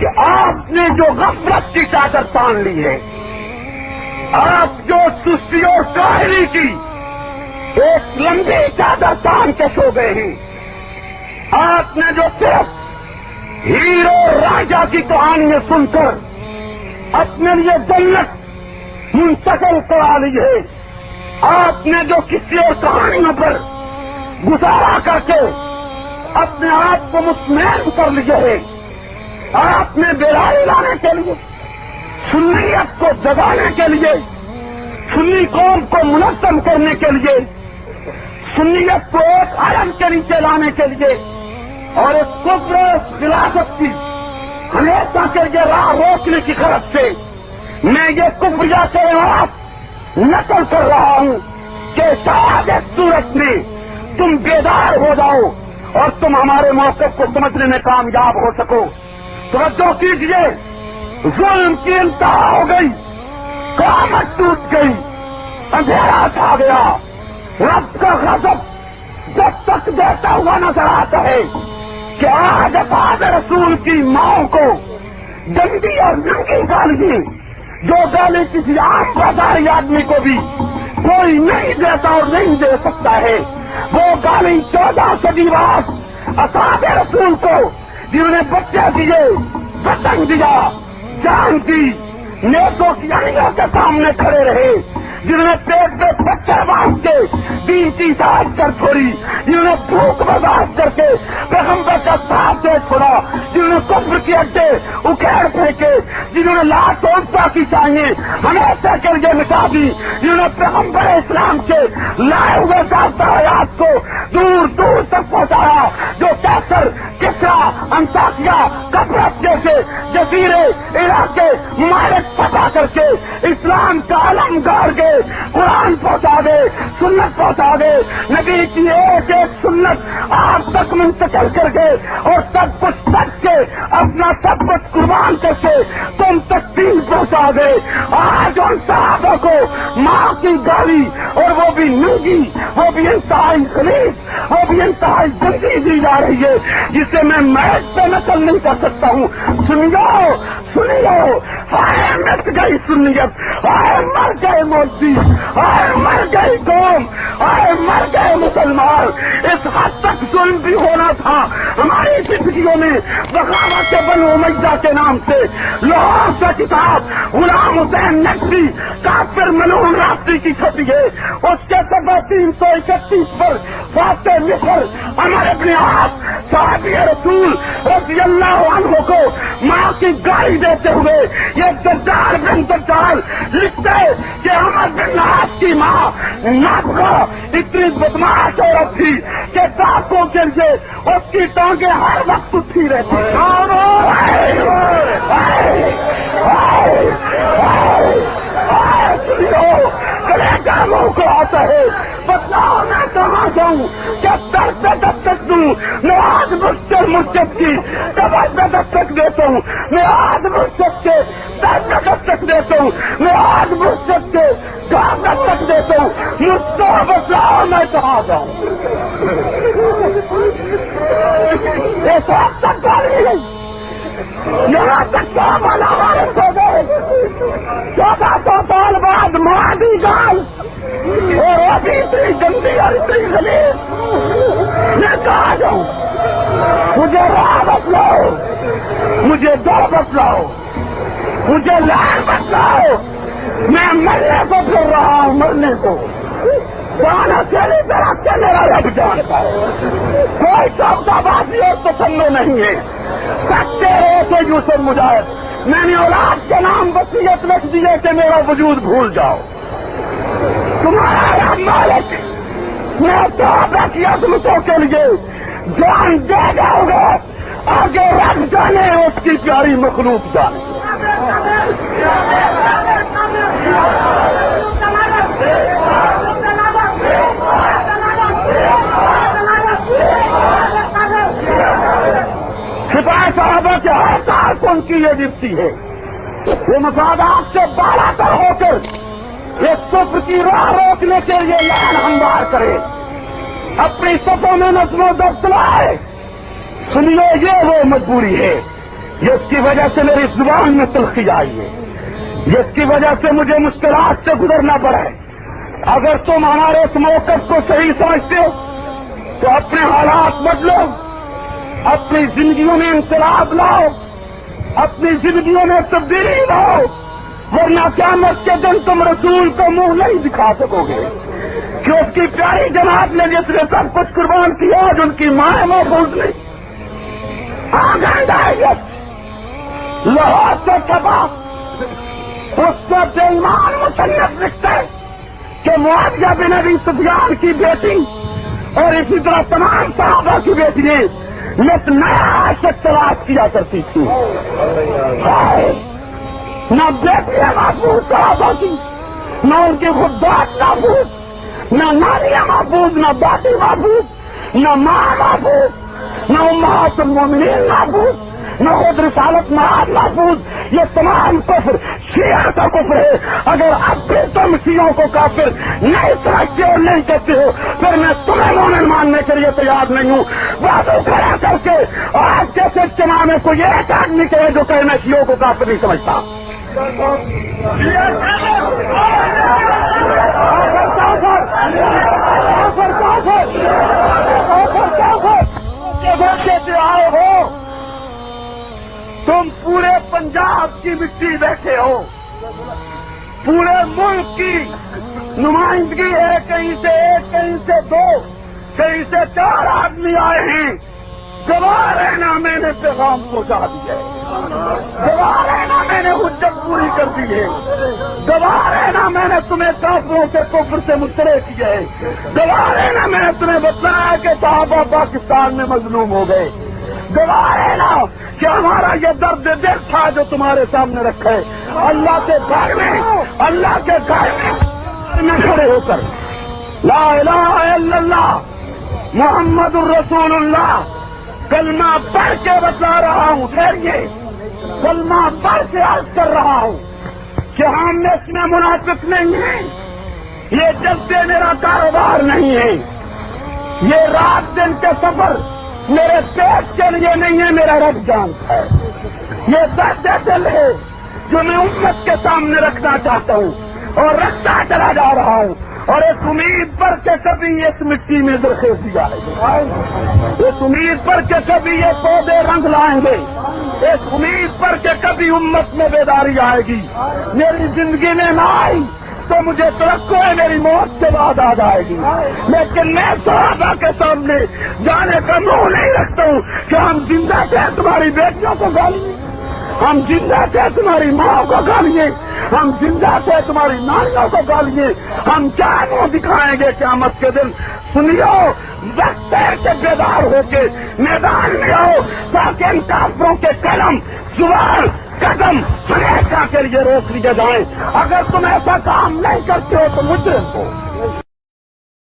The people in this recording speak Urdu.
کہ آپ نے جو غفلت کی چادر تان لی ہے، آپ جو سستی اور کاہلی کی ایک لمبی چادر تان کے سو گئے ہیں، آپ نے جو صرف ہیرو راجا کی کہانیاں سن کر اپنے لیے جنت منتقل کرا لی ہے، آپ نے جو کسی اور کہانیوں پر گزارا کر کے اپنے آپ کو مطمئن کر لیا ہے، آپ نے بیداری لانے کے لیے، سنیت کو جگانے کے لیے، سنی قوم کو منظم کرنے کے لیے، سنیت کو ایک عالم کے نیچے لانے کے لیے اور اس کفر خلافت کی ہمیشہ کے لیے راہ روکنے کی غرض سے میں یہ کفریہ کے خلاف نقل کر رہا ہوں کہ شاید اس صورت میں تم بیدار ہو جاؤ اور تم ہمارے موقف کو سمجھنے میں کامیاب ہو سکو۔ توجہ کیجیے، ظلم کی انتہا ہو گئی، قیامت ٹوٹ گئی، اندھیرا چھا گیا، رب کا غضب جب تک دیتا ہوا نظر آتا ہے کہ آج بعد رسول کی ماؤں کو گندی اور ننگی گالی، جو گالی کسی عام بازاری آدمی کو بھی کوئی نہیں دیتا اور نہیں دے سکتا ہے، وہ گالی 14 صدی بعد اصحاب رسول کو، جنہوں نے بچے دیے، وطن دیا، جان دی، نیکوں کی انگلیوں کے سامنے کھڑے رہے، جنہوں نے پیٹ پہ پتھر باندھ کے دین کی ساز کر چھوڑی، جنہوں نے بھوک برداشت کر کے پیغمبر کا ساتھ دے چھوڑا، جنہوں نے کفر کے اڈے اکھیڑ پھینکے، جنہوں نے لات عزا کی چاہیے ہمیشہ کے لیے مٹا دی، جنہوں نے پیغمبر اسلام کے لائے ہوئے داستہ حیات کو دور دور تک پہنچایا، جو کیسر، کسرا، انطاکیہ، قبرص جیسے جزیرے علاقے ممالک فتح کر کے اسلام کا علم گاڑ گئے، قرآن پہنچا دے، سنت پہنچا دے، نبی کی ایک ایک سنت آپ تک منتقل کر گئے اور سب کچھ سچ کے اپنا سب کچھ قربان کر کے تم تک دین پہنچا دے۔ آج ان صحابہ کو ماں کی گالی اور وہ بھی ننگی، وہ بھی انتہائی غلیظ، وہ بھی انتہائی گندی دی جا رہی ہے، جسے میں میچ پہ نقل نہیں کر سکتا ہوں۔ سنیو سنیو، ہائے مٹ گئی سنیت، ہائے مر گئے مولوی، ہائے مر گئی قوم، ہائے مر گئے مسلمان۔ اس حد تک ظلم بھی ہونا تھا ہماری زندگیوں میں، بغاوت بنو امیہ کے نام سے لاہور سے کتاب غلام حسین نقوی کافر ملعون رافضی کی چھپی ہے، اس کے صفحہ 331 پر فاتح مصر عمر ابن عاص صحابی رسول رضی اللہ عنہ کو ماں کی گالی دیتے ہوئے یہ دجال بن دجال لکھتے کہ عمر بن عاص کی ماں نابغہ اتنی بدماش عورت تھی کہ ڈاکوں کے لیے اس کی ٹانگیں ہر وقت اٹھی رہتی۔ منہ کو آتا ہے، بتلاؤ میں کہاں جاؤں، کیا سر پہ دستک دوں؟ میں آج مشکل مرشد کی کمر پہ دستک دیتا ہوں، میں آج مرشد کے سر پہ دستک دیتا ہوں، میں آج مرشد کے گھر دستک دیتا ہوں، مجھ کو بتلاؤ میں کہاں جاؤں؟ ایک وقت تک گالی نہیں، یہاں تک کیا بنا وارث ہو گئے، 1400 سال بعد مادی گال اور ابھی اتنی گندی اور اتنی غلیظ، میں کہاں جاؤں؟ مجھے راہ بتلاؤ، مجھے در بتلاؤ، مجھے لائن بتلاؤ، میں مرنے کو پھر رہا ہوں، مرنے کو جان اکیلی طرح سے میرا رب جانتا ہے، کوئی سودا بازی اور تسلو نہیں ہے، سچے ہو تو یوسف مجاہد، میں نے اولاد کے نام وصیت لکھ دی ہے کہ میرا وجود بھول جاؤ، تمہارا مالک میں صحابہ کی عظمتوں کے لیے جان دے جاؤں گا، آگے رب جانے اس کی پیاری مخلوق جانے۔ سپاہی صحابہ کے ہر کارکن کی یہ ڈپٹی ہے، وہ مفادات سے بالا تر ہو کر ایک کفر کی راہ روکنے کے لیے لائن ہموار کرے، اپنی صفوں میں نظم و ضبط لائے۔ سنیے، یہ وہ مجبوری ہے جس کی وجہ سے میری زبان میں تلخی آئی ہے، جس کی وجہ سے مجھے مشکلات سے گزرنا پڑا ہے۔ اگر تم ہمارے اس موقف کو صحیح سمجھتے ہو تو اپنے حالات بدلو، اپنی زندگیوں میں انقلاب لاؤ، اپنی زندگیوں میں تبدیلی لاؤ، ورنہ قیامت کے دن تم رسول کو منہ نہیں دکھا سکو گے کہ اس کی پیاری جماعت نے جس نے سب کچھ قربان کیا آج ان کی ماں محفوظ نہیں۔ لاہور سے چھپا اس سے بے ایمان مصنف لکھتا ہے کہ معاویہ بن ابی سفیان کی بیٹی اور اسی طرح تمام صحابہ کی بیٹیاں ایک نیا عاشق تلاش کیا کرتی تھی۔ نہ بیٹیاں محفوظ صحابہ کی، نہ ان کی خود بات محفوظ، نہ ناریاں محفوظ، نہ باقی محفوظ، نہ ماں محفوظ، نہ امہات المومنین محفوظ، نہ خود رسالت مراد محفوظ۔ یہ تمام کفر شیعہ کا کفر ہے۔ اگر اب بھی تم شیعوں کو کافر نہیں سمجھتے اور نہیں کہتے ہو پھر میں تمہیں مومن ماننے کے لیے تیار نہیں ہوں۔ بازو کھڑا کر کے آج جیسے اجتماع میں کوئی ایک آدمی کہے جو کہ میں شیعوں کو کافر نہیں سمجھتا۔ کہتے آئے ہو تم پورے پنجاب کی مٹی بیٹھے ہو، پورے ملک کی نمائندگی ہے، کہیں سے ایک، کہیں سے دو، کہیں سے 4 آدمی آئے ہیں۔ گواہ رہنا میں نے پیغام پہنچا دیا ہے، گواہ رہنا میں نے حجت پوری کر دی ہے، گواہ رہنا میں نے تمہیں کافروں کے کفر سے مطلع کیا ہے، گواہ رہنا میں نے تمہیں بتلایا کہ صحابہ پاکستان میں مظلوم ہو گئے، گواہ رہنا کہ ہمارا یہ درد دل تھا جو تمہارے سامنے رکھا ہے۔ اللہ کے گھر میں، اللہ کے گھر میں کھڑے ہو کر لا الہ الا اللہ محمد الرسول اللہ کلمہ پڑھ کے بتا رہا ہوں، ٹھہریے، کلمہ پڑھ کے عرض کر رہا ہوں کہ ہم اس میں منافق نہیں ہیں، یہ جلسے میرا کاروبار نہیں ہے، یہ رات دن کے سفر میرے پیٹ کے لیے نہیں ہے، میرا رب جانتا ہے۔ یہ درد دل ہے جو میں امت کے سامنے رکھنا چاہتا ہوں اور رکھتا چلا جا رہا ہوں، اور اس امید پر کہ کبھی اس مٹی میں درخیزی آئے گی، اس امید پر کہ کبھی یہ پودے رنگ لائیں گے، اس امید پر کہ کبھی امت میں بیداری آئے گی۔ میری زندگی میں نہ آئی تو مجھے توقع ہے میری موت کے بعد آ جائے گی، لیکن میں صحابہ کے سامنے جانے کا منہ نہیں رکھتا ہوں کہ ہم زندہ تھے تمہاری بیٹیوں کو گالیے، ہم زندہ تھے تمہاری ماں کو گالیے، ہم زندہ تھے تمہاری نانیوں کو گالیے، ہم کیا منہ دکھائیں گے قیامت کے دن؟ سنیو، وقت ہے کہ بیدار ہو کے میدان میں آؤ تاکہ ان کافروں کے قلم، زبان، قدم ہمیشہ کے لیے روک لیے جائیں۔ اگر تم ایسا کام نہیں کرتے ہو تو مجرم ہو۔